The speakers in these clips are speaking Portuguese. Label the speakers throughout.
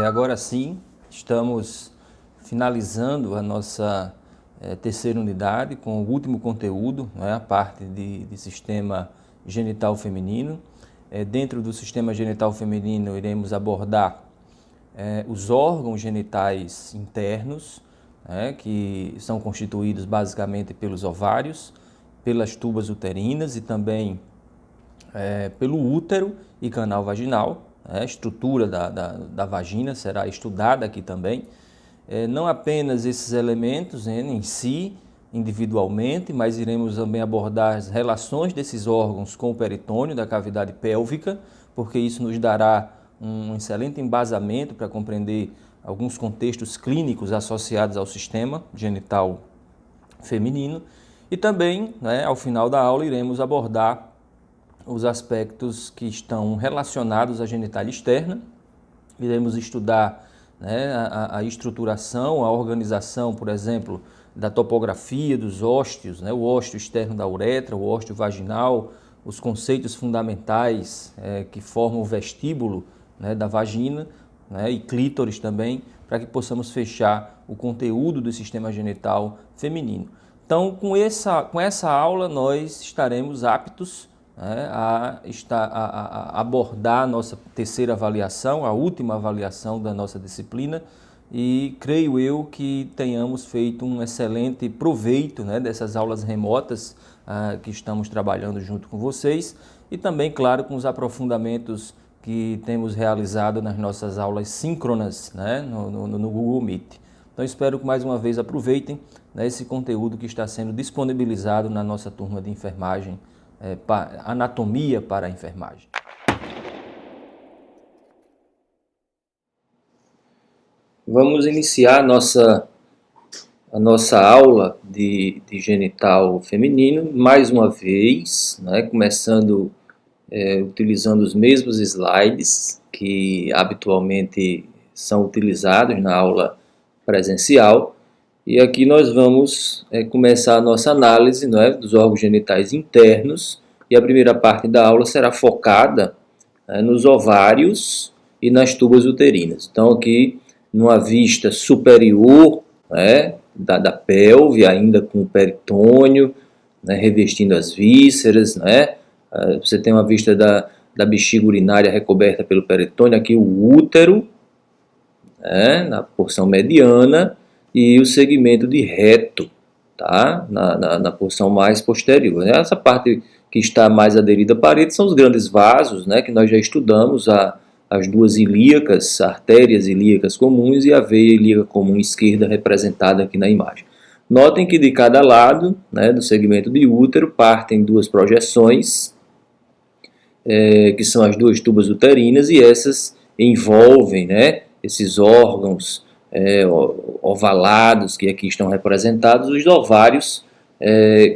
Speaker 1: Agora sim, estamos finalizando a nossa terceira unidade com o último conteúdo, a parte de sistema genital feminino. Dentro do sistema genital feminino, iremos abordar os órgãos genitais internos, que são constituídos basicamente pelos ovários, pelas tubas uterinas e também pelo útero e canal vaginal. A estrutura da vagina será estudada aqui também. Não apenas esses elementos em si, individualmente, mas iremos também abordar as relações desses órgãos com o peritônio da cavidade pélvica, porque isso nos dará um excelente embasamento para compreender alguns contextos clínicos associados ao sistema genital feminino. E também, ao final da aula, iremos abordar os aspectos que estão relacionados à genitália externa. Iremos estudar a estruturação, a organização, por exemplo, da topografia dos ósteos, o ósteo externo da uretra, o ósteo vaginal, os conceitos fundamentais que formam o vestíbulo da vagina e clítoris também, para que possamos fechar o conteúdo do sistema genital feminino. Então, com essa aula, nós estaremos aptos a abordar a nossa terceira avaliação, a última avaliação da nossa disciplina, e creio eu que tenhamos feito um excelente proveito dessas aulas remotas que estamos trabalhando junto com vocês, e também, claro, com os aprofundamentos que temos realizado nas nossas aulas síncronas no Google Meet. Então, espero que mais uma vez aproveitem esse conteúdo que está sendo disponibilizado na nossa turma de enfermagem, anatomia para a enfermagem. Vamos iniciar a nossa aula de genital feminino, mais uma vez, começando utilizando os mesmos slides que habitualmente são utilizados na aula presencial. E aqui nós vamos começar a nossa análise dos órgãos genitais internos, e a primeira parte da aula será focada nos ovários e nas tubas uterinas. Então aqui, numa vista superior da pelve, ainda com o peritônio, revestindo as vísceras, você tem uma vista da bexiga urinária recoberta pelo peritônio, aqui o útero, na porção mediana, e o segmento de reto, na porção mais posterior. Essa parte que está mais aderida à parede são os grandes vasos, que nós já estudamos, as duas ilíacas, artérias ilíacas comuns e a veia ilíaca comum esquerda representada aqui na imagem. Notem que de cada lado do segmento de útero partem duas projeções, que são as duas tubas uterinas, e essas envolvem esses órgãos ovalados que aqui estão representados, os ovários,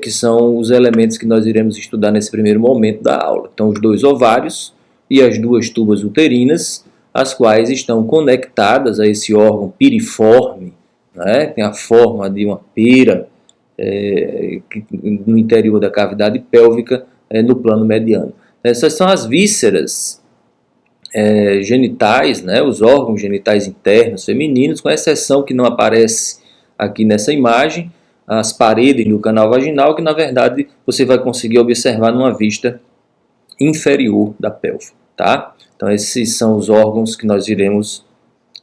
Speaker 1: que são os elementos que nós iremos estudar nesse primeiro momento da aula. Então, os dois ovários e as duas tubas uterinas, as quais estão conectadas a esse órgão piriforme, tem a forma de uma pera no interior da cavidade pélvica, no plano mediano. Essas são as vísceras genitais, os órgãos genitais internos femininos, com exceção que não aparece aqui nessa imagem, as paredes do canal vaginal, que na verdade você vai conseguir observar numa vista inferior da pelve. Então esses são os órgãos que nós iremos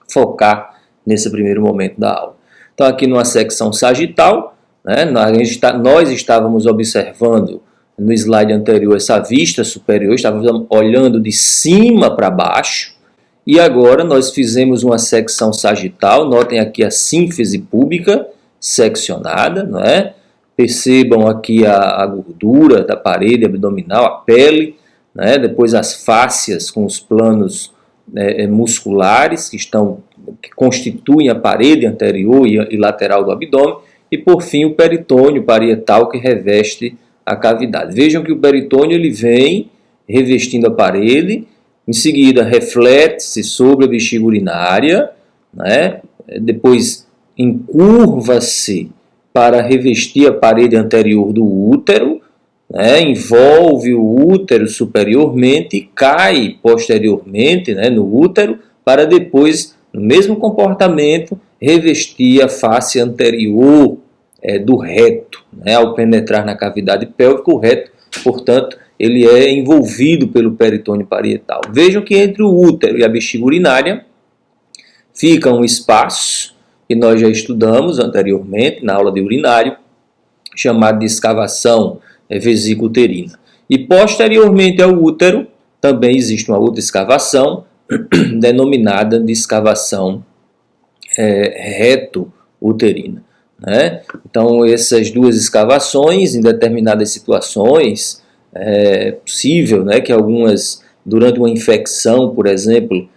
Speaker 1: focar nesse primeiro momento da aula. Então aqui numa secção sagital, nós estávamos observando no slide anterior essa vista superior, estávamos olhando de cima para baixo, e agora nós fizemos uma secção sagital. Notem aqui a sínfise púbica seccionada, Percebam aqui a gordura da parede abdominal, a pele, depois as fáscias com os planos musculares que constituem a parede anterior e lateral do abdômen, e por fim o peritônio parietal que reveste a cavidade. Vejam que o peritônio ele vem revestindo a parede, em seguida reflete-se sobre a bexiga urinária, depois encurva-se para revestir a parede anterior do útero, envolve o útero superiormente e cai posteriormente no útero, para depois no mesmo comportamento, revestir a face anterior do reto, né? Ao penetrar na cavidade pélvica, o reto, portanto, ele é envolvido pelo peritônio parietal. Vejam que entre o útero e a bexiga urinária fica um espaço que nós já estudamos anteriormente na aula de urinário, chamado de escavação vesículo-uterina. E posteriormente ao útero, também existe uma outra escavação, denominada de escavação reto-uterina, né? Então, essas duas escavações, em determinadas situações, é possível, né, que algumas, durante uma infecção, por exemplo,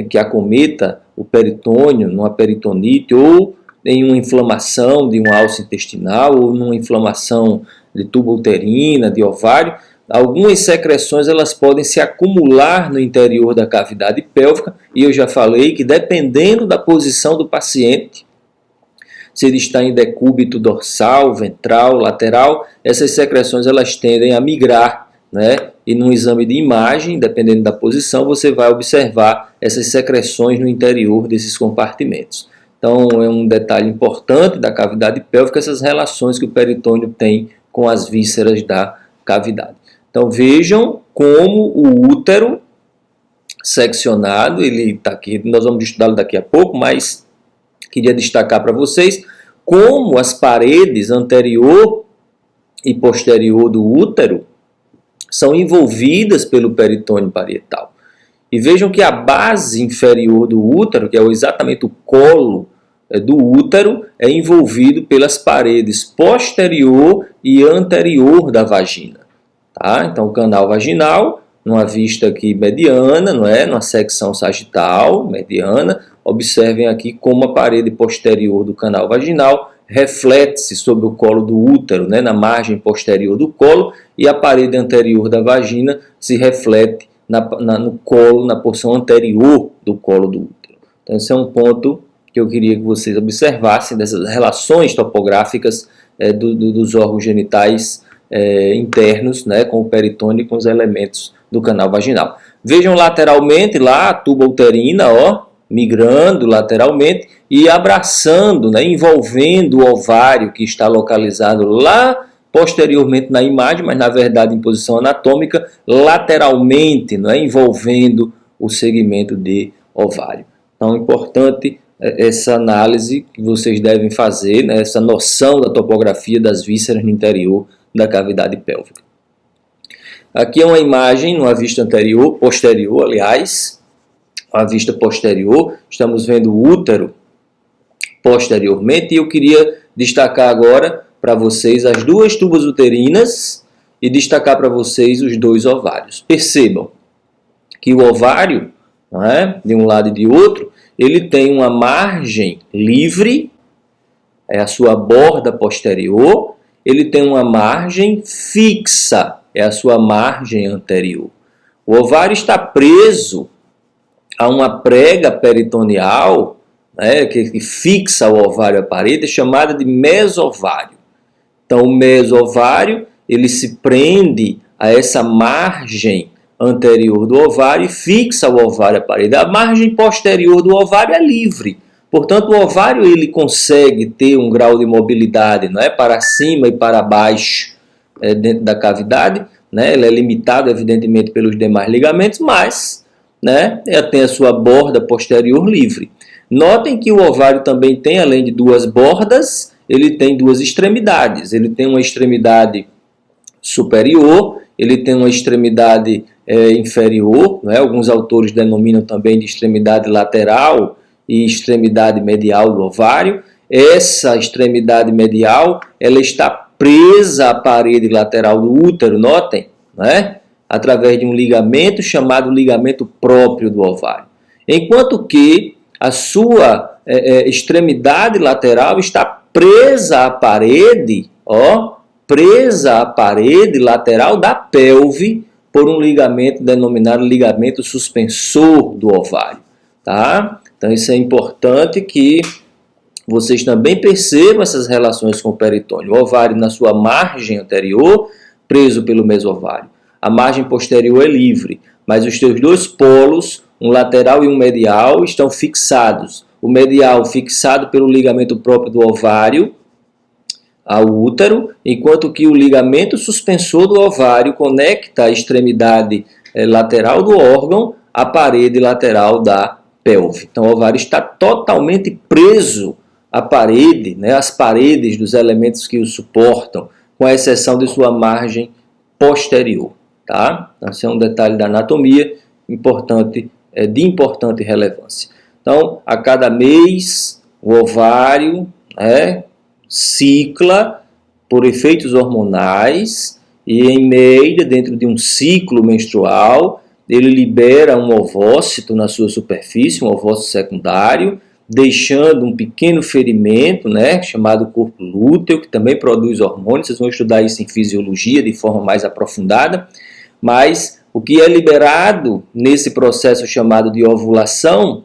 Speaker 1: que acometa o peritônio, numa peritonite, ou em uma inflamação de uma alça intestinal, ou numa inflamação de tuba uterina, de ovário, algumas secreções elas podem se acumular no interior da cavidade pélvica, e eu já falei que dependendo da posição do paciente, se ele está em decúbito dorsal, ventral, lateral, essas secreções elas tendem a migrar, né? E num exame de imagem, dependendo da posição, você vai observar essas secreções no interior desses compartimentos. Então, é um detalhe importante da cavidade pélvica, essas relações que o peritônio tem com as vísceras da cavidade. Então, vejam como o útero seccionado, ele está aqui, nós vamos estudá-lo daqui a pouco, mas queria destacar para vocês como as paredes anterior e posterior do útero são envolvidas pelo peritônio parietal. E vejam que a base inferior do útero, que é exatamente o colo do útero, é envolvido pelas paredes posterior e anterior da vagina. Tá? Então, o canal vaginal, numa vista aqui mediana, não é? Numa secção sagital, mediana, observem aqui como a parede posterior do canal vaginal reflete-se sobre o colo do útero, né? Na margem posterior do colo, e a parede anterior da vagina se reflete no colo, na porção anterior do colo do útero. Então, esse é um ponto que eu queria que vocês observassem, dessas relações topográficas dos órgãos genitais internos, né, com o peritônio e com os elementos do canal vaginal. Vejam lateralmente lá a tuba uterina, ó, migrando lateralmente e abraçando, né, envolvendo o ovário que está localizado lá posteriormente na imagem, mas na verdade em posição anatômica, lateralmente, né, envolvendo o segmento de ovário. Então, é importante essa análise que vocês devem fazer, né, essa noção da topografia das vísceras no interior da cavidade pélvica. Aqui é uma imagem, numa vista anterior, posterior, aliás, a vista posterior, estamos vendo o útero posteriormente, e eu queria destacar agora para vocês as duas tubas uterinas e destacar para vocês os dois ovários. Percebam que o ovário, não é, de um lado e de outro, ele tem uma margem livre, é a sua borda posterior, ele tem uma margem fixa, é a sua margem anterior. O ovário está preso a uma prega peritoneal, né, que fixa o ovário à parede, chamada de mesovário. Então, o mesovário, ele se prende a essa margem anterior do ovário e fixa o ovário à parede. A margem posterior do ovário é livre. Portanto, o ovário ele consegue ter um grau de mobilidade, não é, para cima e para baixo dentro da cavidade, né? Ele é limitado, evidentemente, pelos demais ligamentos, mas, né, tem a sua borda posterior livre. Notem que o ovário também tem, além de duas bordas, ele tem duas extremidades. Ele tem uma extremidade superior, ele tem uma extremidade inferior, né? Alguns autores denominam também de extremidade lateral e extremidade medial do ovário. Essa extremidade medial, ela está presa à parede lateral do útero, notem, né? Através de um ligamento chamado ligamento próprio do ovário. Enquanto que a sua extremidade lateral está presa à parede, ó, presa à parede lateral da pelve por um ligamento denominado ligamento suspensor do ovário, tá? Então, isso é importante que vocês também percebam essas relações com o peritônio. O ovário na sua margem anterior, preso pelo mesovário. A margem posterior é livre, mas os seus dois polos, um lateral e um medial, estão fixados. O medial fixado pelo ligamento próprio do ovário ao útero, enquanto que o ligamento suspensor do ovário conecta a extremidade lateral do órgão à parede lateral da pelve. Então o ovário está totalmente preso à parede, né, às paredes dos elementos que o suportam, com exceção de sua margem posterior. Tá? Então, esse é um detalhe da anatomia importante, de importante relevância. Então, a cada mês, o ovário cicla por efeitos hormonais e, em média, dentro de um ciclo menstrual, ele libera um ovócito na sua superfície, um ovócito secundário, deixando um pequeno ferimento, chamado corpo lúteo, que também produz hormônios. Vocês vão estudar isso em fisiologia de forma mais aprofundada. Mas o que é liberado nesse processo chamado de ovulação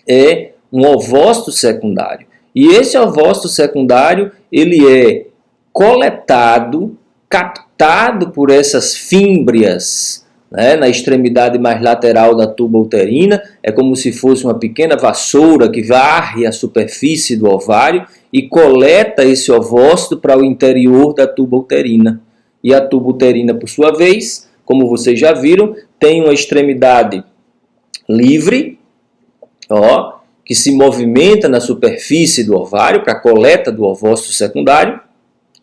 Speaker 1: é um ovócito secundário. E esse ovócito secundário, ele é coletado, captado por essas fímbrias, na extremidade mais lateral da tuba uterina. É como se fosse uma pequena vassoura que varre a superfície do ovário e coleta esse ovócito para o interior da tuba uterina. E a tuba uterina, por sua vez, como vocês já viram, tem uma extremidade livre, que se movimenta na superfície do ovário para a coleta do ovócito secundário,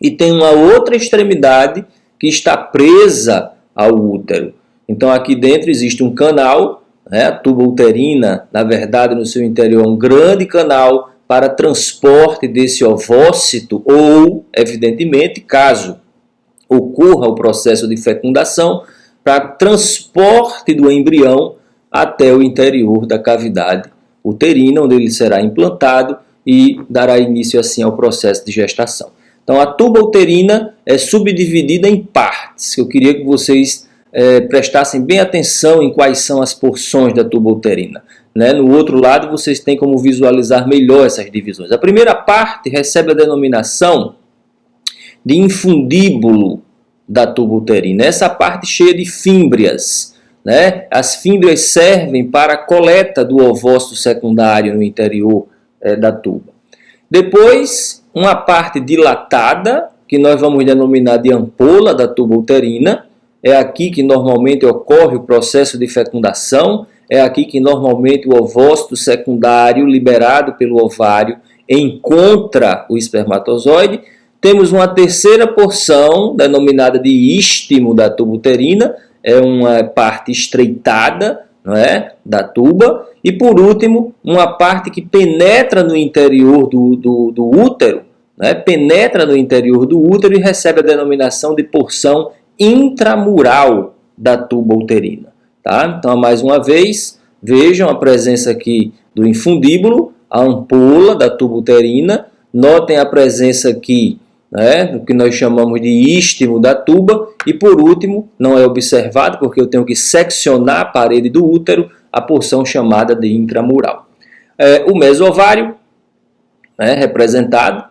Speaker 1: e tem uma outra extremidade que está presa ao útero. Então aqui dentro existe um canal, a tuba uterina, na verdade, no seu interior é um grande canal para transporte desse ovócito ou, evidentemente, caso ocorra o processo de fecundação, para transporte do embrião até o interior da cavidade uterina, onde ele será implantado e dará início assim ao processo de gestação. Então a tuba uterina é subdividida em partes. Eu queria que vocês prestassem bem atenção em quais são as porções da tuba uterina. No outro lado vocês têm como visualizar melhor essas divisões. A primeira parte recebe a denominação de infundíbulo da tuba uterina. Essa parte cheia de fímbrias. As fímbrias servem para a coleta do ovócito secundário no interior da tuba. Depois, uma parte dilatada, que nós vamos denominar de ampola da tuba uterina. É aqui que normalmente ocorre o processo de fecundação. É aqui que normalmente o ovócito secundário liberado pelo ovário encontra o espermatozoide. Temos uma terceira porção, denominada de istmo da tuba uterina, é uma parte estreitada, da tuba. E por último, uma parte que penetra no interior do útero, penetra no interior do útero e recebe a denominação de porção intramural da tuba uterina. Tá? Então, mais uma vez, vejam a presença aqui do infundíbulo, a ampola da tuba uterina. Notem a presença aqui do que nós chamamos de istmo da tuba, e por último, não é observado porque eu tenho que seccionar a parede do útero, a porção chamada de intramural. O mesovário, representado,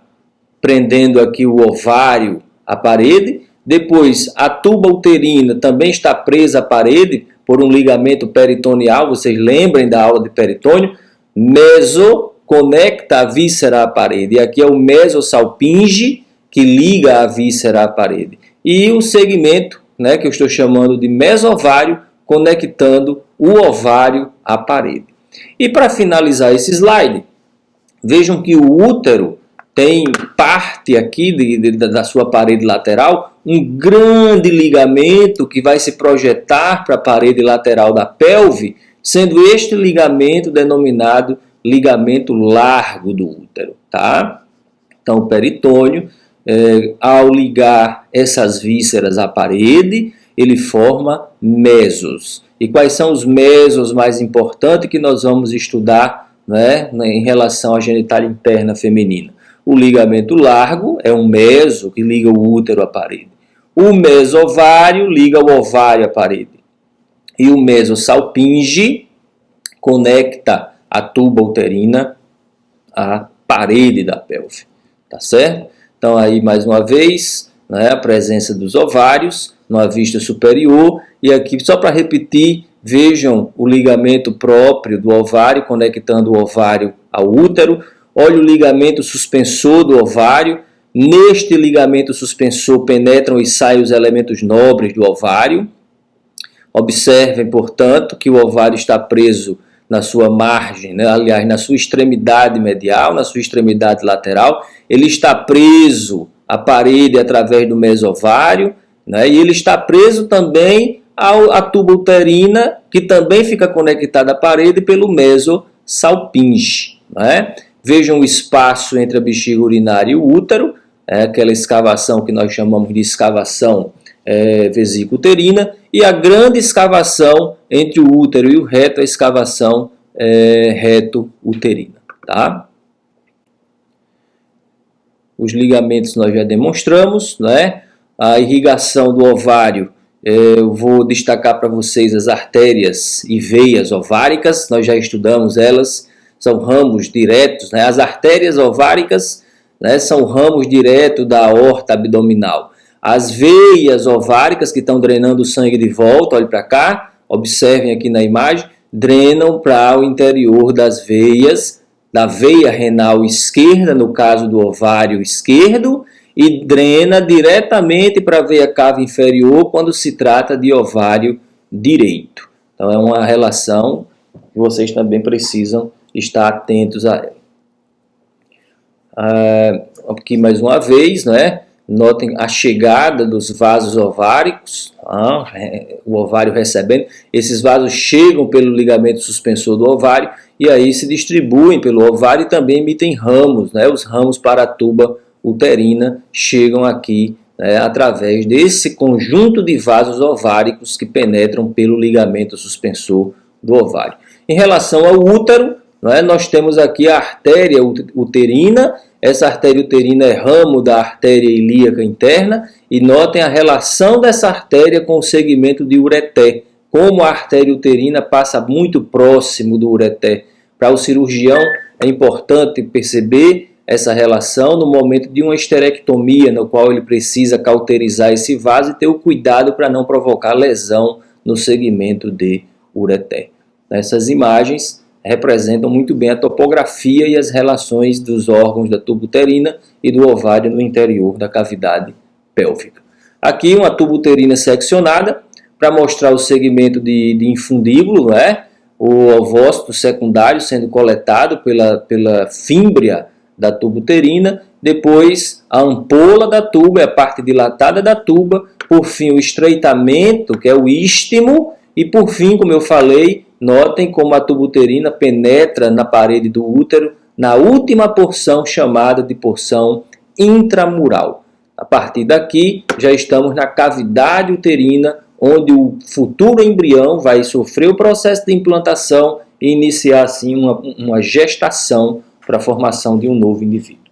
Speaker 1: prendendo aqui o ovário à parede. Depois, a tuba uterina também está presa à parede por um ligamento peritoneal. Vocês lembrem da aula de peritônio. Meso conecta a víscera à parede. E aqui é o mesosalpinge, que liga a víscera à parede. E o segmento, que eu estou chamando de mesovário, conectando o ovário à parede. E para finalizar esse slide, vejam que o útero tem parte aqui da sua parede lateral, um grande ligamento que vai se projetar para a parede lateral da pelve, sendo este ligamento denominado ligamento largo do útero. Tá? Então, o peritônio, ao ligar essas vísceras à parede, ele forma mesos. E quais são os mesos mais importantes que nós vamos estudar em relação à genitália interna feminina? O ligamento largo é um meso que liga o útero à parede. O mesovário liga o ovário à parede. E o mesosalpinge conecta a tuba uterina à parede da pelve. Tá certo? Então, aí, mais uma vez, a presença dos ovários na vista superior. E aqui, só para repetir, Vejam o ligamento próprio do ovário, conectando o ovário ao útero. Olhe o ligamento suspensor do ovário. Neste ligamento suspensor penetram e saem os elementos nobres do ovário. Observem, portanto, que o ovário está preso na sua margem, né? Aliás, na sua extremidade medial, na sua extremidade lateral. Ele está preso à parede através do mesovário, né? E ele está preso também à tuba uterina, que também fica conectada à parede pelo mesosalpinge, né? Vejam o espaço entre a bexiga urinária e o útero, aquela escavação que nós chamamos de escavação vesículo-uterina, e a grande escavação entre o útero e o reto, a escavação reto-uterina. Tá? Os ligamentos nós já demonstramos, né? A irrigação do ovário, eu vou destacar para vocês as artérias e veias ováricas, nós já estudamos elas, são ramos diretos, né? As artérias ováricas, né, são ramos diretos da aorta abdominal. As veias ováricas que estão drenando o sangue de volta, olhe para cá, observem aqui na imagem, drenam para o interior das veias, da veia renal esquerda, no caso do ovário esquerdo, e drena diretamente para a veia cava inferior quando se trata de ovário direito. Então é uma relação que vocês também precisam estar atentos a ela. Aqui mais uma vez, né? Notem a chegada dos vasos ováricos, o ovário recebendo. Esses vasos chegam pelo ligamento suspensor do ovário e aí se distribuem pelo ovário e também emitem ramos, né? Os ramos para a tuba uterina chegam aqui, né, através desse conjunto de vasos ováricos que penetram pelo ligamento suspensor do ovário. Em relação ao útero, né, nós temos aqui a artéria uterina. Essa artéria uterina é ramo da artéria ilíaca interna e notem a relação dessa artéria com o segmento de ureter, como a artéria uterina passa muito próximo do ureter. Para o cirurgião é importante perceber essa relação no momento de uma esterectomia, no qual ele precisa cauterizar esse vaso e ter o cuidado para não provocar lesão no segmento de ureter. Essas imagens representam muito bem a topografia e as relações dos órgãos da tuba uterina e do ovário no interior da cavidade pélvica. Aqui uma tuba uterina seccionada para mostrar o segmento de infundíbulo, né? O ovócito secundário sendo coletado pela fímbria da tuba uterina, depois a ampola da tuba, a parte dilatada da tuba, por fim o estreitamento, que é o istmo, e por fim, como eu falei, notem como a tuba uterina penetra na parede do útero, na última porção chamada de porção intramural. A partir daqui, já estamos na cavidade uterina, onde o futuro embrião vai sofrer o processo de implantação e iniciar assim uma gestação para a formação de um novo indivíduo.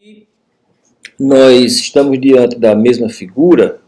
Speaker 1: E nós estamos diante da mesma figura,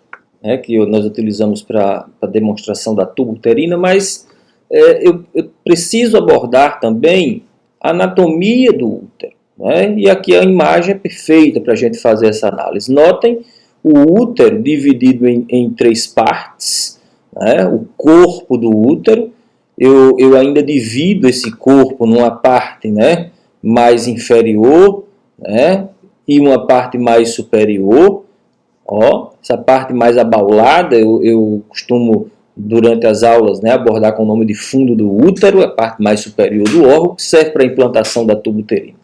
Speaker 1: né, que nós utilizamos para a demonstração da tuba uterina, mas eu preciso abordar também a anatomia do útero, né? E aqui a imagem é perfeita para a gente fazer essa análise. Notem o útero dividido em três partes, né? O corpo do útero. Eu ainda divido esse corpo numa parte, né, mais inferior, né, e uma parte mais superior. Ó, essa parte mais abaulada eu costumo, durante as aulas, né, abordar com o nome de fundo do útero, a parte mais superior do órgão, que serve para a implantação da tuba uterina.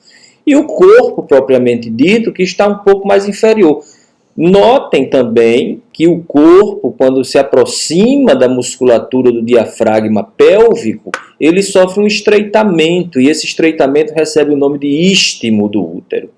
Speaker 1: E o corpo, propriamente dito, que está um pouco mais inferior. Notem também que o corpo, quando se aproxima da musculatura do diafragma pélvico, ele sofre um estreitamento, e esse estreitamento recebe o nome de istmo do útero.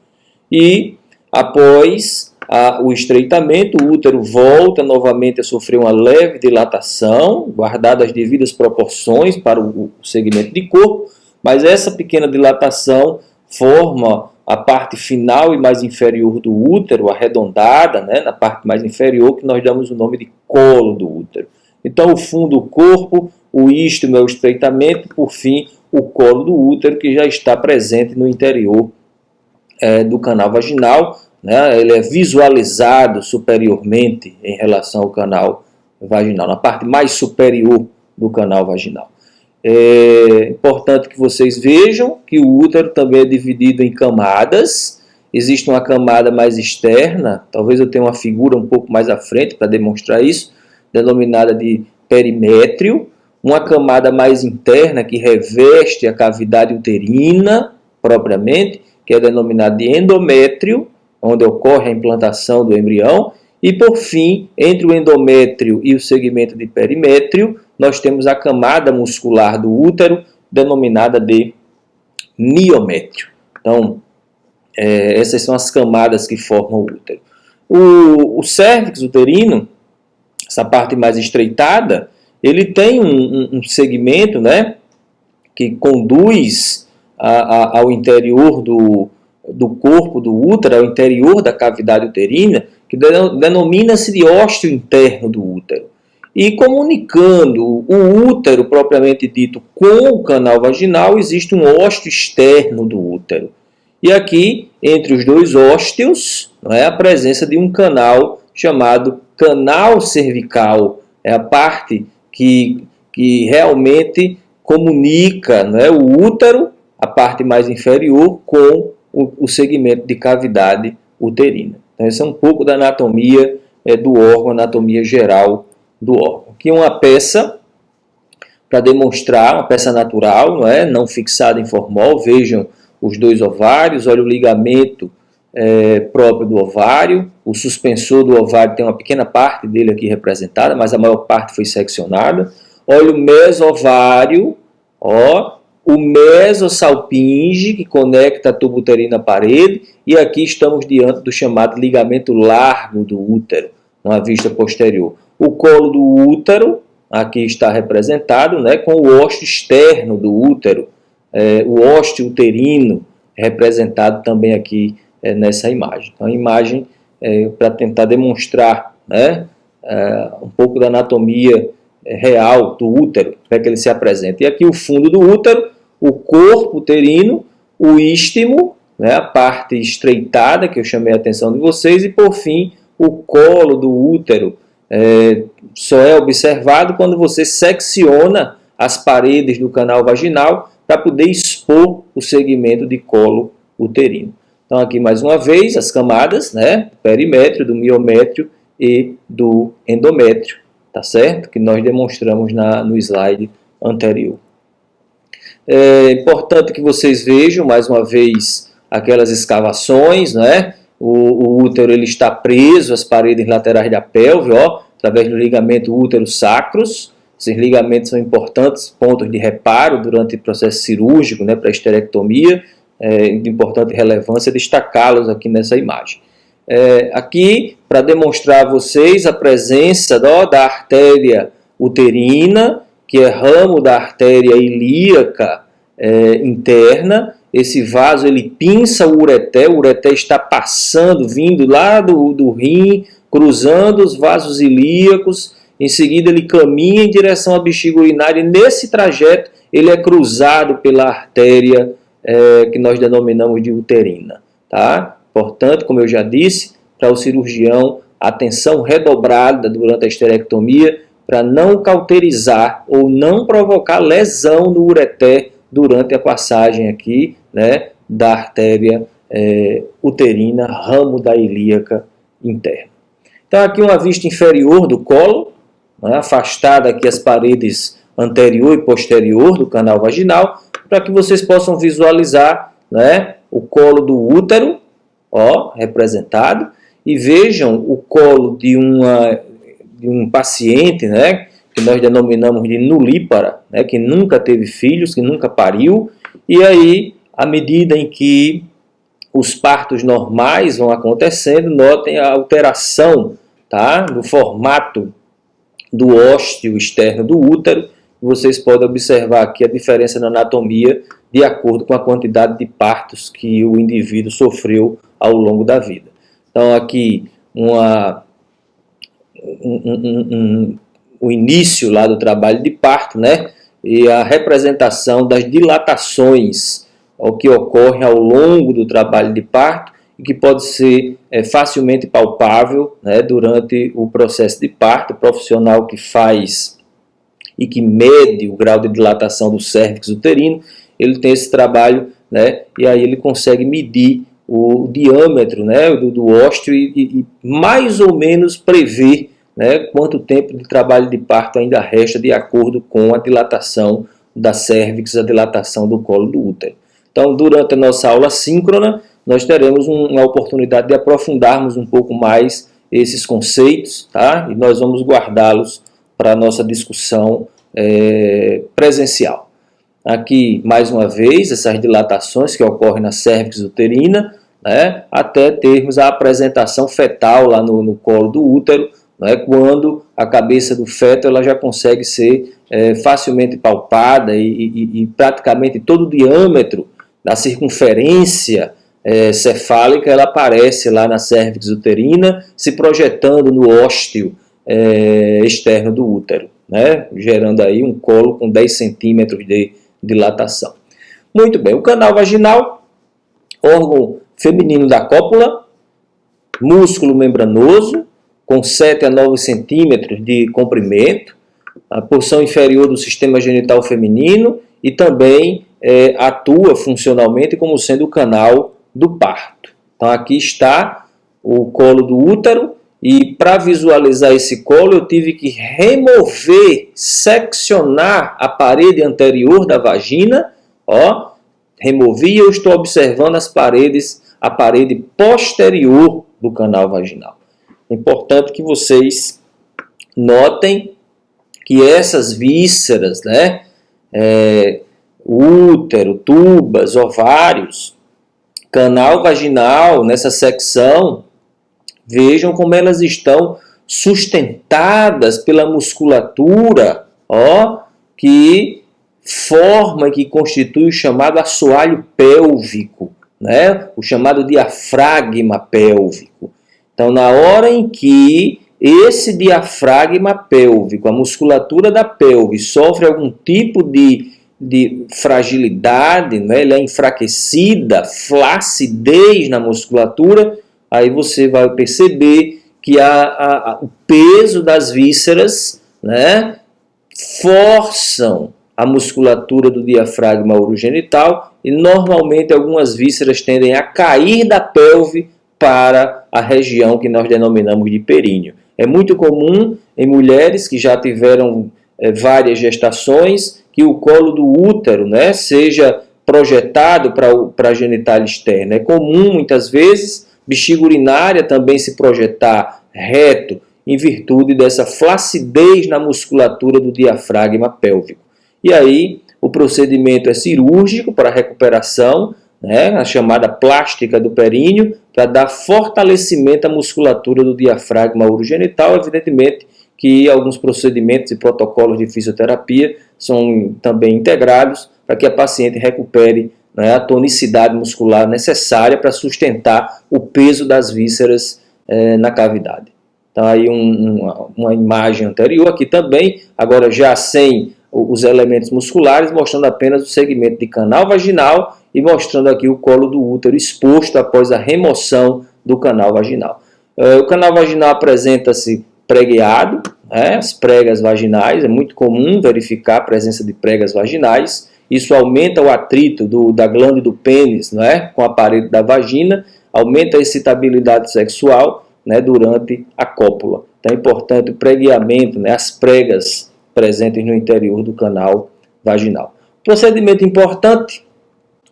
Speaker 1: E, após o estreitamento, o útero volta novamente a sofrer uma leve dilatação, guardadas as devidas proporções para o segmento de corpo, mas essa pequena dilatação forma a parte final e mais inferior do útero, arredondada, né, na parte mais inferior, que nós damos o nome de colo do útero. Então, o fundo do corpo, o istmo é o estreitamento, por fim, o colo do útero, que já está presente no interior do canal vaginal, né? Ele é visualizado superiormente em relação ao canal vaginal, na parte mais superior do canal vaginal. É importante que vocês vejam que o útero também é dividido em camadas. Existe uma camada mais externa, talvez eu tenha uma figura um pouco mais à frente para demonstrar isso, denominada de perimétrio. Uma camada mais interna que reveste a cavidade uterina propriamente, que é denominada de endométrio, onde ocorre a implantação do embrião. E, por fim, entre o endométrio e o segmento de perimétrio, nós temos a camada muscular do útero, denominada de miométrio. Então, essas são as camadas que formam o útero. O cérvix uterino, essa parte mais estreitada, ele tem um segmento, né, que conduz ao interior do corpo do útero, ao interior da cavidade uterina, que denomina-se de ósteo interno do útero. E comunicando o útero propriamente dito com o canal vaginal, existe um ósteo externo do útero. E aqui, entre os dois ósteos, a presença de um canal chamado canal cervical. É a parte que realmente comunica o útero, a parte mais inferior, com o segmento de cavidade uterina. Então, essa é um pouco da anatomia do órgão, anatomia geral do órgão. Aqui uma peça para demonstrar, uma peça natural, não fixada em formol. Vejam os dois ovários, olha o ligamento próprio do ovário. O suspensor do ovário tem uma pequena parte dele aqui representada, mas a maior parte foi seccionada. Olha o mesovário, o mesosalpinge, que conecta a tubo uterino à parede, e aqui estamos diante do chamado ligamento largo do útero, na vista posterior. O colo do útero, aqui está representado, com o ósteo externo do útero, o ósteo uterino, representado também aqui nessa imagem. Então, a imagem para tentar demonstrar um pouco da anatomia real do útero, para que ele se apresente. E aqui o fundo do útero, o corpo uterino, o ístimo, a parte estreitada, que eu chamei a atenção de vocês, e por fim, o colo do útero. Só é observado quando você secciona as paredes do canal vaginal para poder expor o segmento de colo uterino. Então, aqui mais uma vez, as camadas, do perimétrio, do miométrio e do endométrio, tá certo? Que nós demonstramos no slide anterior. É importante que vocês vejam, mais uma vez, aquelas escavações, O útero ele está preso às paredes laterais da pelve, através do ligamento útero-sacros. Esses ligamentos são importantes pontos de reparo durante o processo cirúrgico, para a esterectomia. De importante relevância destacá-los aqui nessa imagem. Aqui, para demonstrar a vocês a presença da artéria uterina, que é ramo da artéria ilíaca interna. Esse vaso ele pinça o ureter está passando, vindo lá do rim, cruzando os vasos ilíacos. Em seguida ele caminha em direção à bexiga urinária e nesse trajeto ele é cruzado pela artéria que nós denominamos de uterina. Tá? Portanto, como eu já disse, para o cirurgião, atenção redobrada durante a esterectomia para não cauterizar ou não provocar lesão no ureter durante a passagem aqui, da artéria uterina, ramo da ilíaca interna. Então, aqui uma vista inferior do colo, afastada aqui as paredes anterior e posterior do canal vaginal, para que vocês possam visualizar o colo do útero, representado, e vejam o colo de um paciente, que nós denominamos de nulípara, que nunca teve filhos, que nunca pariu, e aí, à medida em que os partos normais vão acontecendo, notem a alteração do formato do ósteo externo do útero. Vocês podem observar aqui a diferença na anatomia de acordo com a quantidade de partos que o indivíduo sofreu ao longo da vida. Então, aqui o início lá do trabalho de parto, e a representação das dilatações que ocorrem ao longo do trabalho de parto e que pode ser facilmente palpável, né, durante o processo de parto. O profissional que faz e que mede o grau de dilatação do cérvix uterino, ele tem esse trabalho, né, e aí ele consegue medir o diâmetro, né, do ósteo e mais ou menos prever, né, quanto tempo de trabalho de parto ainda resta de acordo com a dilatação da cérvix, a dilatação do colo do útero. Então, durante a nossa aula síncrona, nós teremos uma oportunidade de aprofundarmos um pouco mais esses conceitos, tá? E nós vamos guardá-los para a nossa discussão presencial. Aqui, mais uma vez, essas dilatações que ocorrem na cérvix uterina, né, até termos a apresentação fetal lá no colo do útero, né, quando a cabeça do feto ela já consegue ser facilmente palpada e praticamente todo o diâmetro da circunferência cefálica ela aparece lá na cérvix uterina, se projetando no ósteo externo do útero, né, gerando aí um colo com 10 centímetros de dilatação. Muito bem, o canal vaginal, órgão feminino da cópula, músculo membranoso, com 7 a 9 centímetros de comprimento, a porção inferior do sistema genital feminino e também atua funcionalmente como sendo o canal do parto. Então aqui está o colo do útero e para visualizar esse colo eu tive que remover, seccionar a parede anterior da vagina, ó, removi e eu estou observando a parede posterior do canal vaginal. É importante que vocês notem que essas vísceras, né, útero, tubas, ovários, canal vaginal, nessa secção, vejam como elas estão sustentadas pela musculatura, ó, que forma e que constitui o chamado assoalho pélvico, né, o chamado diafragma pélvico. Então, na hora em que esse diafragma pélvico, a musculatura da pelve, sofre algum tipo de fragilidade, né? Ela é enfraquecida, flacidez na musculatura, aí você vai perceber que o peso das vísceras, né, forçam a musculatura do diafragma urogenital e normalmente algumas vísceras tendem a cair da pelve para a região que nós denominamos de períneo. É muito comum em mulheres que já tiveram várias gestações que o colo do útero, né, seja projetado para a genitália externa. É comum, muitas vezes, bexiga urinária também se projetar reto em virtude dessa flacidez na musculatura do diafragma pélvico. E aí o procedimento é cirúrgico para a recuperação, né, a chamada plástica do períneo, para dar fortalecimento à musculatura do diafragma urogenital. Evidentemente que alguns procedimentos e protocolos de fisioterapia são também integrados para que a paciente recupere, né, a tonicidade muscular necessária para sustentar o peso das vísceras na cavidade. Então aí uma imagem anterior aqui também, agora já sem os elementos musculares, mostrando apenas o segmento de canal vaginal e mostrando aqui o colo do útero exposto após a remoção do canal vaginal. O canal vaginal apresenta-se pregueado, né, as pregas vaginais, é muito comum verificar a presença de pregas vaginais. Isso aumenta o atrito da glândula do pênis, né, com a parede da vagina, aumenta a excitabilidade sexual, né, durante a cópula. Então é importante o pregueamento, né, as pregas presentes no interior do canal vaginal. Procedimento importante,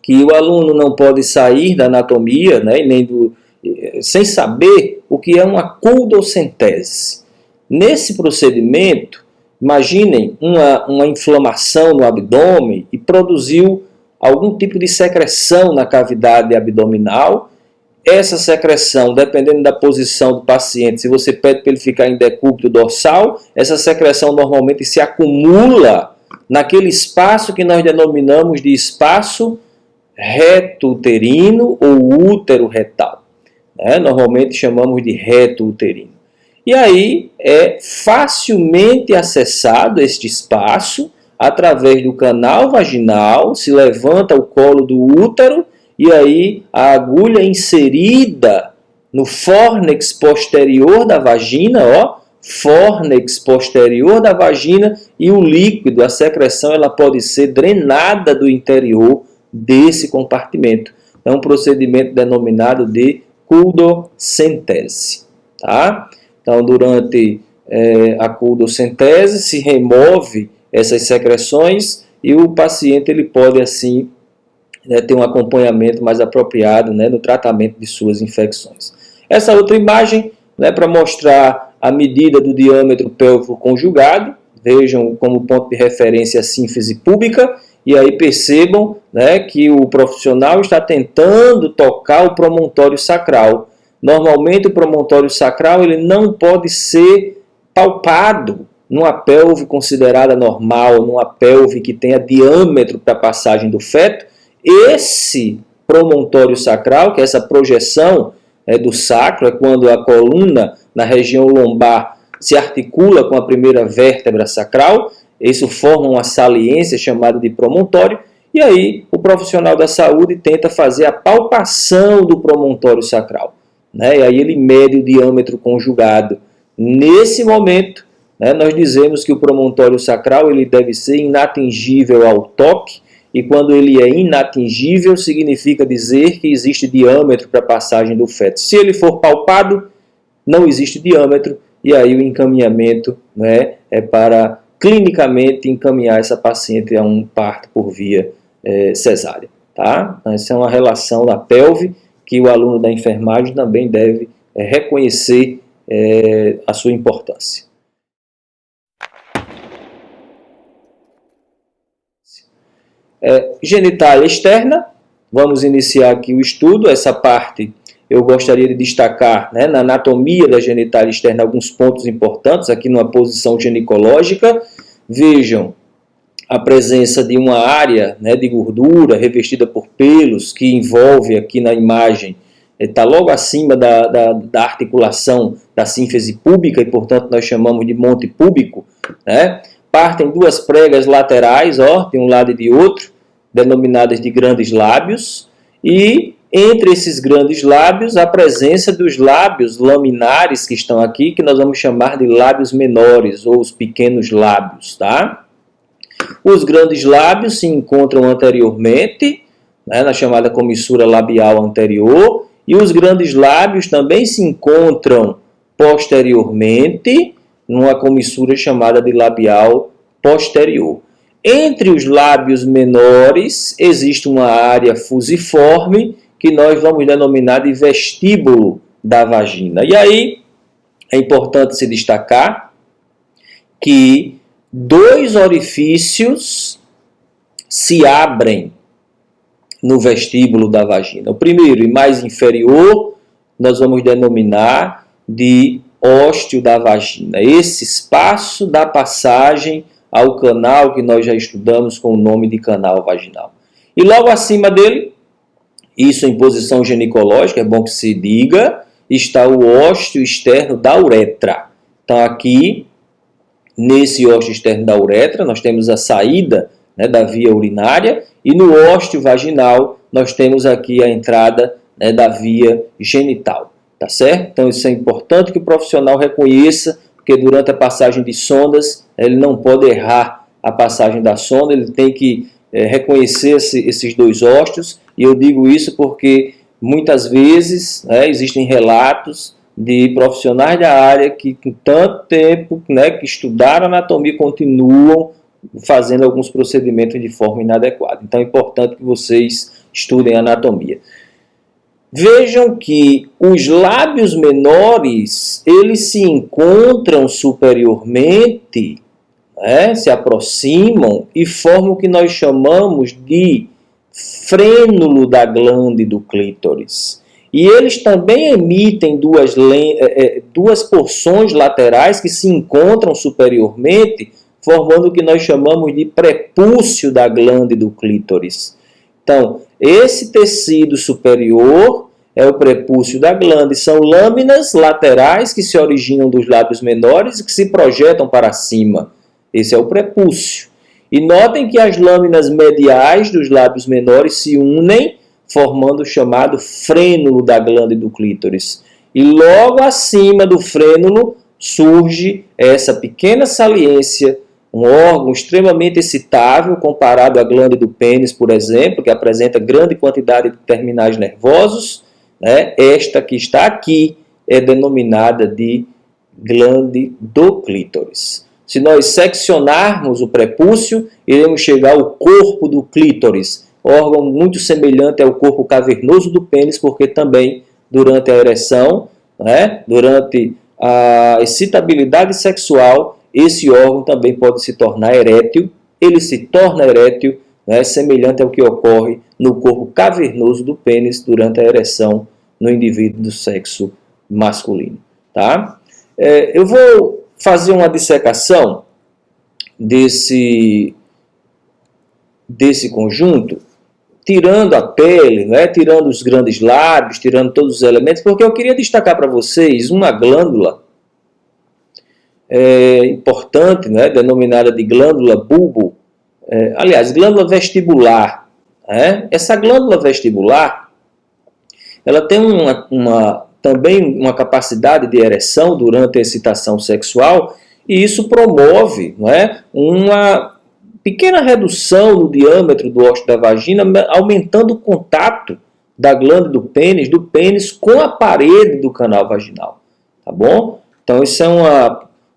Speaker 1: que o aluno não pode sair da anatomia, né, sem saber o que é uma coldocentese. Nesse procedimento, imaginem uma inflamação no abdômen e produziu algum tipo de secreção na cavidade abdominal. Essa secreção, dependendo da posição do paciente, se você pede para ele ficar em decúbito dorsal, essa secreção normalmente se acumula naquele espaço que nós denominamos de espaço reto uterino ou útero retal. Normalmente chamamos de reto uterino. E aí é facilmente acessado este espaço através do canal vaginal, se levanta o colo do útero e aí a agulha inserida no fórnix posterior da vagina, ó, fórnix posterior da vagina, e o líquido, a secreção, ela pode ser drenada do interior desse compartimento. É um procedimento denominado de culdocentese, tá? Então, durante a culdocentese, se remove essas secreções e o paciente ele pode, assim, ter um acompanhamento mais apropriado, né, no tratamento de suas infecções. Essa outra imagem, né, para mostrar a medida do diâmetro pélvico conjugado, vejam como ponto de referência a sínfise púbica, e aí percebam, né, que o profissional está tentando tocar o promontório sacral. Normalmente o promontório sacral ele não pode ser palpado numa pelve considerada normal, numa pelve que tenha diâmetro para a passagem do feto. Esse promontório sacral, que é essa projeção do sacro, é quando a coluna na região lombar se articula com a primeira vértebra sacral, isso forma uma saliência chamada de promontório, e aí o profissional da saúde tenta fazer a palpação do promontório sacral, né? E aí ele mede o diâmetro conjugado. Nesse momento, né, nós dizemos que o promontório sacral ele deve ser inatingível ao toque, e quando ele é inatingível, significa dizer que existe diâmetro para a passagem do feto. Se ele for palpado, não existe diâmetro, e aí o encaminhamento, né, é para clinicamente encaminhar essa paciente a um parto por via cesárea. Tá? Então, essa é uma relação da pelve que o aluno da enfermagem também deve reconhecer a sua importância. Genitália externa, vamos iniciar aqui o estudo. Essa parte eu gostaria de destacar, né, na anatomia da genitália externa alguns pontos importantes, aqui numa posição ginecológica. Vejam a presença de uma área, né, de gordura revestida por pelos, que envolve aqui na imagem, está logo acima da articulação da sínfise púbica, e portanto nós chamamos de monte púbico, né? Partem duas pregas laterais, ó, de um lado e de outro, denominadas de grandes lábios, e entre esses grandes lábios, a presença dos lábios laminares que estão aqui, que nós vamos chamar de lábios menores, ou os pequenos lábios, tá? Os grandes lábios se encontram anteriormente, né, na chamada comissura labial anterior, e os grandes lábios também se encontram posteriormente, numa comissura chamada de labial posterior. Entre os lábios menores, existe uma área fusiforme, que nós vamos denominar de vestíbulo da vagina. E aí, é importante se destacar que dois orifícios se abrem no vestíbulo da vagina. O primeiro e mais inferior, nós vamos denominar de ósteo da vagina. Esse espaço dá passagem ao canal que nós já estudamos com o nome de canal vaginal. E logo acima dele, isso em posição ginecológica, é bom que se diga, está o ósteo externo da uretra. Então aqui, nesse ósteo externo da uretra, nós temos a saída, né, da via urinária, e no ósteo vaginal nós temos aqui a entrada, né, da via genital. Tá certo? Então isso é importante que o profissional reconheça, porque durante a passagem de sondas, ele não pode errar a passagem da sonda, ele tem que reconhecer esses dois ósteos, e eu digo isso porque muitas vezes, né, existem relatos de profissionais da área que com tanto tempo, né, que estudaram anatomia, continuam fazendo alguns procedimentos de forma inadequada. Então é importante que vocês estudem anatomia. Vejam que os lábios menores, eles se encontram superiormente, né, se aproximam e formam o que nós chamamos de frênulo da glande do clítoris. E eles também emitem duas porções laterais que se encontram superiormente, formando o que nós chamamos de prepúcio da glande do clítoris. Então, esse tecido superior é o prepúcio da glande. São lâminas laterais que se originam dos lábios menores e que se projetam para cima. Esse é o prepúcio. E notem que as lâminas mediais dos lábios menores se unem, formando o chamado frênulo da glândula do clítoris. E logo acima do frênulo surge essa pequena saliência, um órgão extremamente excitável comparado à glândula do pênis, por exemplo, que apresenta grande quantidade de terminais nervosos, né? Esta que está aqui é denominada de glândula do clítoris. Se nós seccionarmos o prepúcio, iremos chegar ao corpo do clítoris, órgão muito semelhante ao corpo cavernoso do pênis, porque também durante a ereção, né, durante a excitabilidade sexual, esse órgão também pode se tornar erétil. Ele se torna erétil, né, semelhante ao que ocorre no corpo cavernoso do pênis durante a ereção no indivíduo do sexo masculino. Tá? Eu vou fazer uma dissecação desse conjunto, tirando a pele, né, tirando os grandes lábios, tirando todos os elementos, porque eu queria destacar para vocês uma glândula importante, né, denominada de glândula bulbo, aliás, glândula vestibular. Né? Essa glândula vestibular, ela tem também uma capacidade de ereção durante a excitação sexual, e isso promove, não é, uma pequena redução no diâmetro do ósseo da vagina, aumentando o contato da glândula do pênis com a parede do canal vaginal. Tá bom? Então, isso é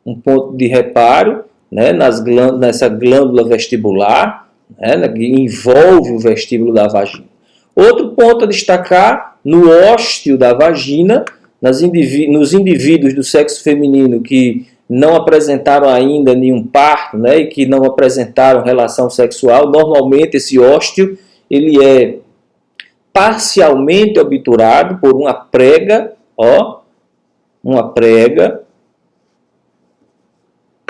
Speaker 1: um ponto de reparo, né, nessa glândula vestibular, né, que envolve o vestíbulo da vagina. Outro ponto a destacar, no ósteo da vagina, nos indivíduos do sexo feminino que não apresentaram ainda nenhum parto, né, e que não apresentaram relação sexual, normalmente esse ósteo ele é parcialmente obturado por uma prega, uma prega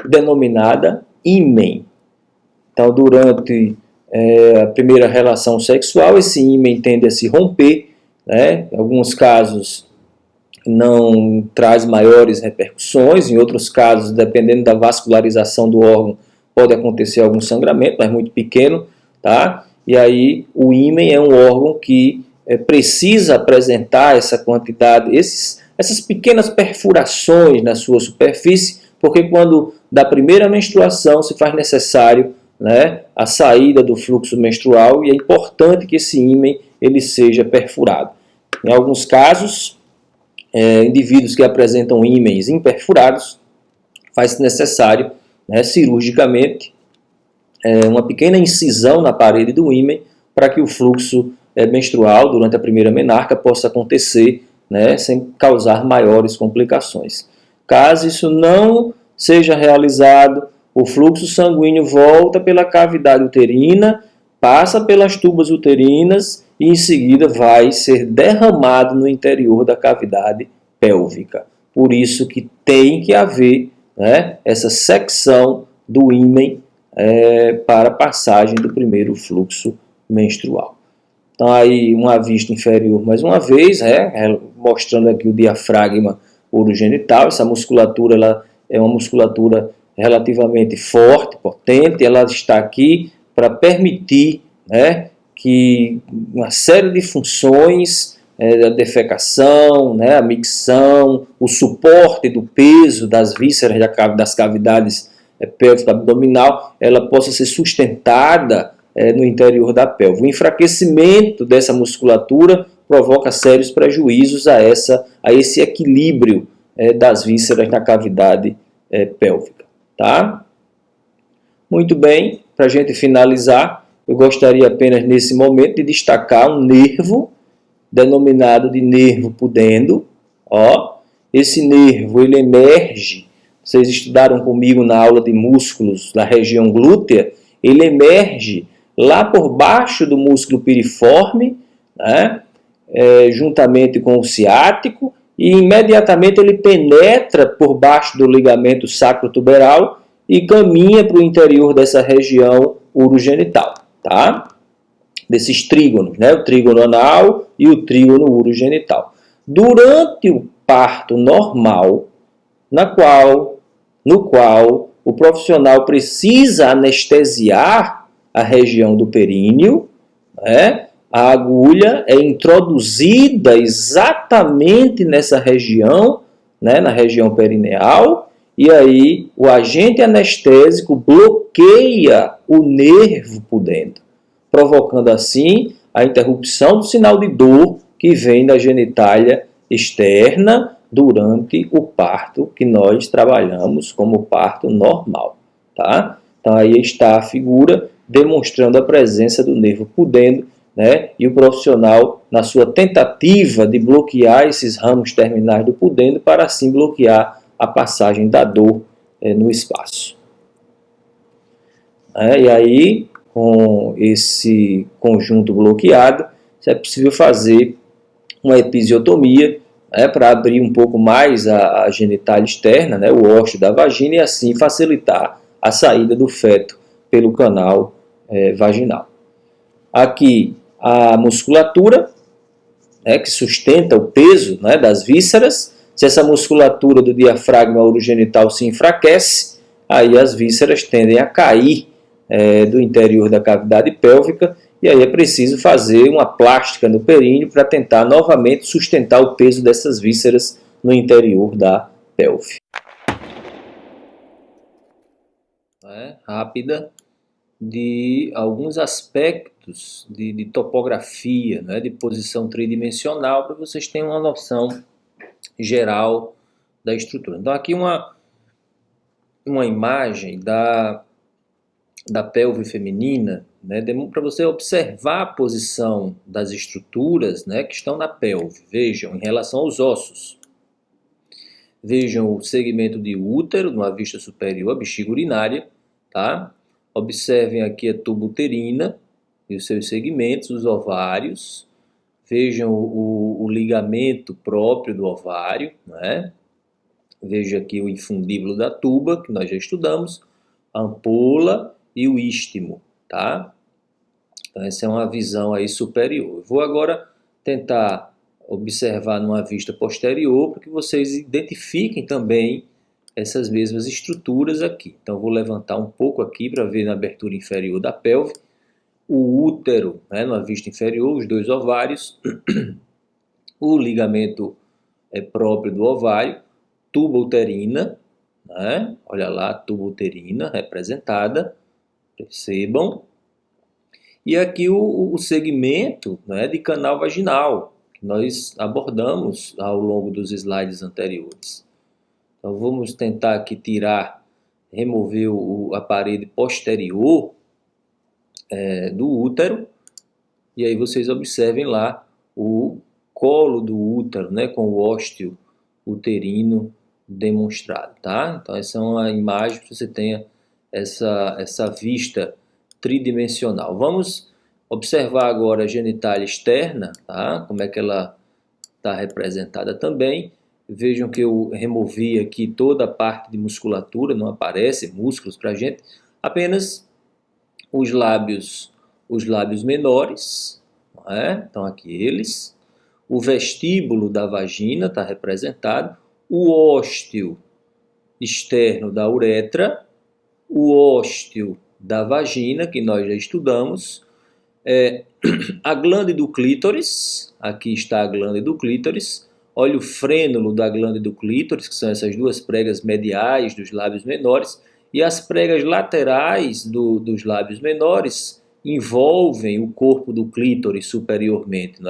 Speaker 1: denominada ímen. Então, durante a primeira relação sexual, esse ímen tende a se romper, né? Em alguns casos não traz maiores repercussões, em outros casos, dependendo da vascularização do órgão, pode acontecer algum sangramento, mas muito pequeno, tá? E aí o ímen é um órgão que precisa apresentar essa quantidade, essas pequenas perfurações na sua superfície, porque quando da primeira menstruação se faz necessário, né, a saída do fluxo menstrual, e é importante que esse ímen ele seja perfurado. Em alguns casos, indivíduos que apresentam ímens imperfurados, faz-se necessário, né, cirurgicamente, uma pequena incisão na parede do ímen para que o fluxo menstrual durante a primeira menarca possa acontecer, né, sem causar maiores complicações. Caso isso não seja realizado, o fluxo sanguíneo volta pela cavidade uterina, passa pelas tubas uterinas e em seguida vai ser derramado no interior da cavidade pélvica. Por isso que tem que haver, né, essa secção do ímen para a passagem do primeiro fluxo menstrual. Então aí uma vista inferior mais uma vez, mostrando aqui o diafragma urogenital. Essa musculatura ela é uma musculatura relativamente forte, potente, ela está aqui para permitir, né, que uma série de funções, a defecação, né, a micção, o suporte do peso das vísceras das cavidades pélvica abdominal, ela possa ser sustentada no interior da pelve. O enfraquecimento dessa musculatura provoca sérios prejuízos a esse equilíbrio das vísceras na cavidade pélvica. Tá? Muito bem, para a gente finalizar, eu gostaria apenas nesse momento de destacar um nervo denominado de nervo pudendo. Esse nervo ele emerge, vocês estudaram comigo na aula de músculos da região glútea, ele emerge lá por baixo do músculo piriforme, né, juntamente com o ciático, e imediatamente ele penetra por baixo do ligamento sacrotuberal e caminha para o interior dessa região urogenital, tá? Desses trígonos, né? O trígono anal e o trígono urogenital. Durante o parto normal, no qual o profissional precisa anestesiar a região do períneo, né? A agulha é introduzida exatamente nessa região, né, na região perineal, e aí o agente anestésico bloqueia o nervo pudendo, provocando assim a interrupção do sinal de dor que vem da genitália externa durante o parto que nós trabalhamos como parto normal, tá? Então aí está a figura demonstrando a presença do nervo pudendo, né? E o profissional, na sua tentativa de bloquear esses ramos terminais do pudendo, para assim bloquear a passagem da dor no espaço. E aí, com esse conjunto bloqueado, é possível fazer uma episiotomia, para abrir um pouco mais a genitália externa, o ósteo da vagina, e assim facilitar a saída do feto pelo canal vaginal. Aqui a musculatura, que sustenta o peso das vísceras. Se essa musculatura do diafragma urogenital se enfraquece, aí as vísceras tendem a cair do interior da cavidade pélvica, e aí é preciso fazer uma plástica no períneo para tentar novamente sustentar o peso dessas vísceras no interior da pelve. Rápida de alguns aspectos de topografia, de posição tridimensional, para vocês terem uma noção geral da estrutura. Então aqui uma imagem da pelve feminina, para você observar a posição das estruturas que estão na pelve. Vejam, em relação aos ossos. Vejam o segmento de útero, numa vista superior, a bexiga urinária, tá? Observem aqui a tuba uterina e os seus segmentos, os ovários. Vejam o ligamento próprio do ovário, Veja aqui o infundíbulo da tuba, que nós já estudamos, a ampola e o istmo, tá? Então essa é uma visão aí superior. Eu vou agora tentar observar numa vista posterior, para que vocês identifiquem também essas mesmas estruturas aqui. Então vou levantar um pouco aqui para ver na abertura inferior da pelve, o útero, numa vista inferior, os dois ovários, o ligamento próprio do ovário, tuba uterina, olha lá a tuba uterina representada, percebam. E aqui o segmento de canal vaginal, que nós abordamos ao longo dos slides anteriores. Então vamos tentar aqui remover a parede posterior do útero, e aí vocês observem lá o colo do útero, com o ósteo uterino demonstrado, tá? Então essa é uma imagem para você tenha essa vista tridimensional. Vamos observar agora a genitália externa, tá? Como é que ela está representada também. Vejam que eu removi aqui toda a parte de musculatura, não aparece músculos para a gente, apenas os lábios menores, então aqui eles. O vestíbulo da vagina está representado, o ósteo externo da uretra, o ósteo da vagina, que nós já estudamos, a glândula do clítoris, aqui está a glândula do clítoris, olha o frênulo da glândula do clítoris, que são essas duas pregas mediais dos lábios menores, e as pregas laterais dos lábios menores envolvem o corpo do clítoris superiormente,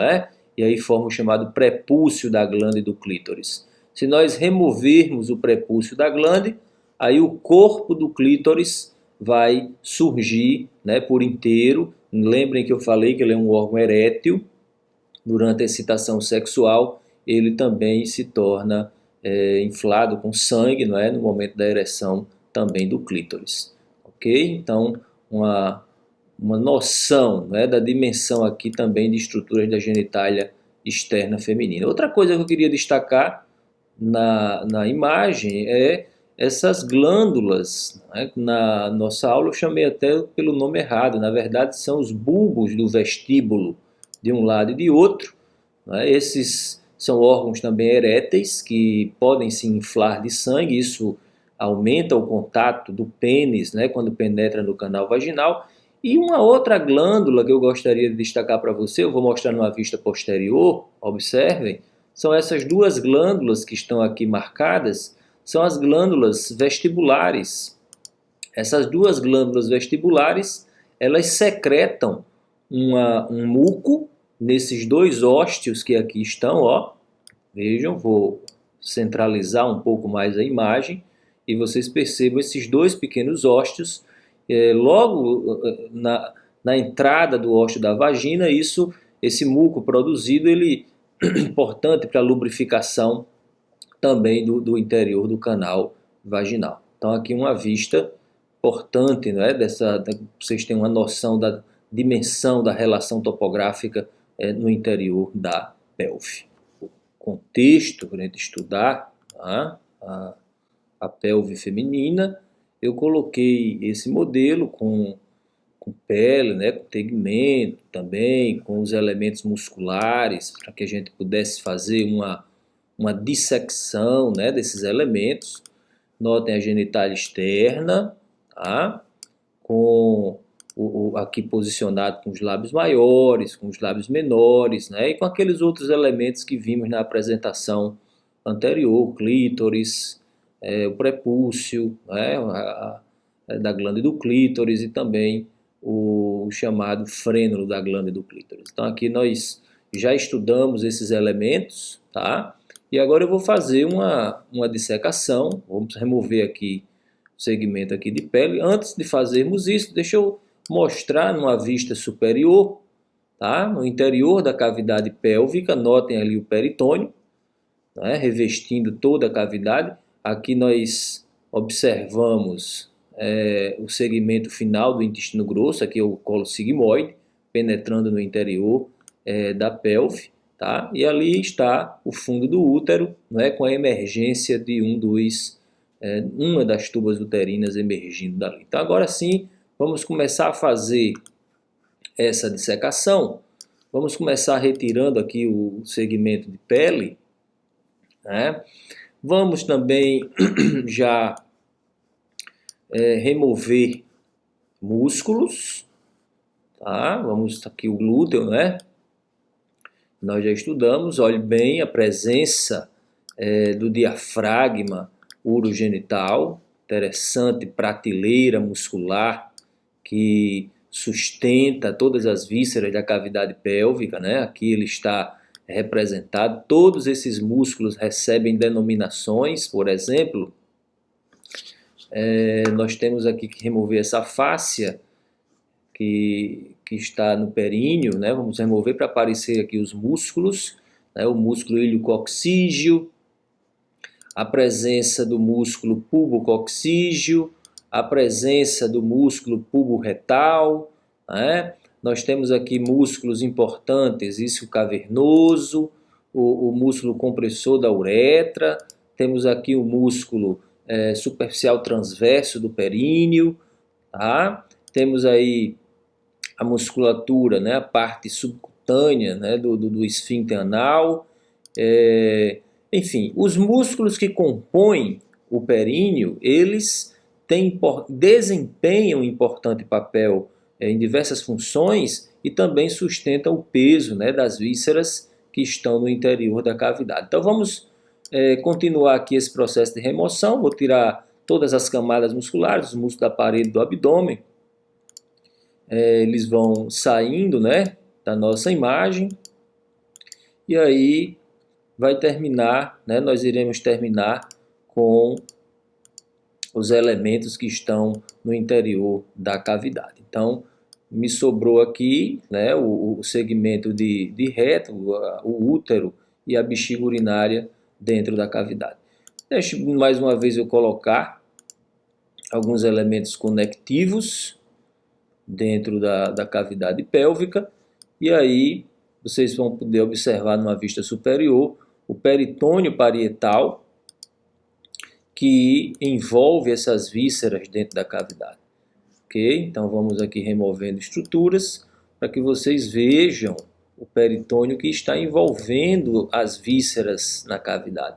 Speaker 1: E aí forma o chamado prepúcio da glândula do clítoris. Se nós removermos o prepúcio da glândula, aí o corpo do clítoris vai surgir por inteiro. Lembrem que eu falei que ele é um órgão erétil. Durante a excitação sexual, ele também se torna inflado com sangue, no momento da ereção também do clítoris. Ok? Então, uma noção da dimensão aqui também de estruturas da genitália externa feminina. Outra coisa que eu queria destacar na imagem é essas glândulas. Na nossa aula eu chamei até pelo nome errado, na verdade são os bulbos do vestíbulo de um lado e de outro. Esses são órgãos também eréteis que podem se inflar de sangue, isso aumenta o contato do pênis quando penetra no canal vaginal, E uma outra glândula que eu gostaria de destacar para você, eu vou mostrar numa vista posterior, observem, são essas duas glândulas que estão aqui marcadas, são as glândulas vestibulares. Essas duas glândulas vestibulares, elas secretam um muco nesses dois ósteos que aqui estão, ó. Vejam, vou centralizar um pouco mais a imagem e vocês percebam esses dois pequenos ósteos logo na entrada do ósteo da vagina. Esse muco produzido, ele é importante para a lubrificação também do interior do canal vaginal. Então aqui uma vista importante, né, vocês têm uma noção da dimensão da relação topográfica no interior da pelve. O contexto para a gente estudar a pelve feminina, eu coloquei esse modelo com pele, né, com tegmento também, com os elementos musculares, para que a gente pudesse fazer uma dissecção, né, desses elementos. Notem a genitália externa, tá? Com aqui posicionado com os lábios maiores, com os lábios menores, né? E com aqueles outros elementos que vimos na apresentação anterior, clítoris, o prepúcio, né? Da glândula do clítoris e também o chamado frênulo da glândula do clítoris. Então aqui nós já estudamos esses elementos, tá? E agora eu vou fazer uma dissecação. Vamos remover aqui o segmento aqui de pele. Antes de fazermos isso, deixa eu mostrar numa vista superior, tá? No interior da cavidade pélvica, notem ali o peritônio, né? Revestindo toda a cavidade. Aqui nós observamos o segmento final do intestino grosso, aqui é o colo sigmoide, penetrando no interior da pelve. Tá? E ali está o fundo do útero, né, com a emergência de uma das tubas uterinas emergindo dali. Então agora sim, vamos começar a fazer essa dissecação. Vamos começar retirando aqui o segmento de pele, né? Vamos também já remover músculos, tá? Vamos aqui o glúteo, né? Nós já estudamos, olhe bem a presença do diafragma urogenital, interessante prateleira muscular que sustenta todas as vísceras da cavidade pélvica, né? Aqui ele está representado. Todos esses músculos recebem denominações, por exemplo, nós temos aqui que remover essa fáscia que está no períneo, né? Vamos remover para aparecer aqui os músculos, né? O músculo iliococcígeo, a presença do músculo pubococcígeo, a presença do músculo pubo-retal, né? Nós temos aqui músculos importantes, isquio cavernoso, o músculo compressor da uretra, temos aqui o músculo superficial transverso do períneo, tá? Temos aí a musculatura, né, a parte subcutânea, né, do esfíncter anal, enfim, os músculos que compõem o períneo, eles desempenham um importante papel em diversas funções e também sustentam o peso, né, das vísceras que estão no interior da cavidade. Então vamos continuar aqui esse processo de remoção. Vou tirar todas as camadas musculares, os músculos da parede do abdômen. Eles vão saindo, né, da nossa imagem, e aí vai terminar, né, nós iremos terminar com os elementos que estão no interior da cavidade. Então, me sobrou aqui, né, o segmento de reto, o útero e a bexiga urinária dentro da cavidade. Deixe mais uma vez eu colocar alguns elementos conectivos dentro da cavidade pélvica, e aí vocês vão poder observar numa vista superior o peritônio parietal que envolve essas vísceras dentro da cavidade. Ok? Então vamos aqui removendo estruturas para que vocês vejam o peritônio que está envolvendo as vísceras na cavidade.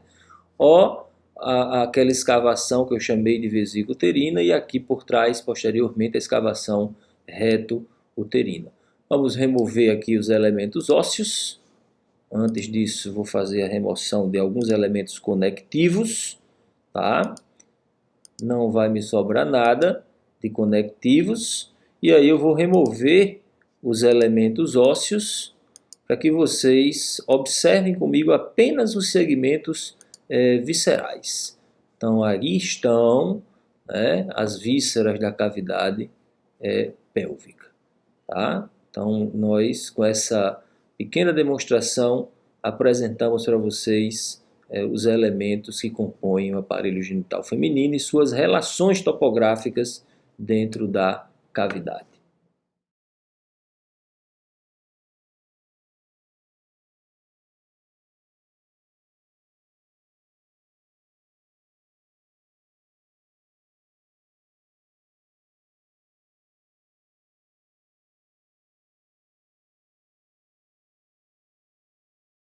Speaker 1: Ó, aquela escavação que eu chamei de vesícula uterina, e aqui por trás, posteriormente, a escavação reto-uterina. Vamos remover aqui os elementos ósseos. Antes disso, vou fazer a remoção de alguns elementos conectivos, tá? Não vai me sobrar nada de conectivos. E aí eu vou remover os elementos ósseos para que vocês observem comigo apenas os segmentos viscerais. Então, aí estão, né, as vísceras da cavidade pélvica. Tá? Então, nós, com essa pequena demonstração, apresentamos para vocês os elementos que compõem o aparelho genital feminino e suas relações topográficas dentro da cavidade.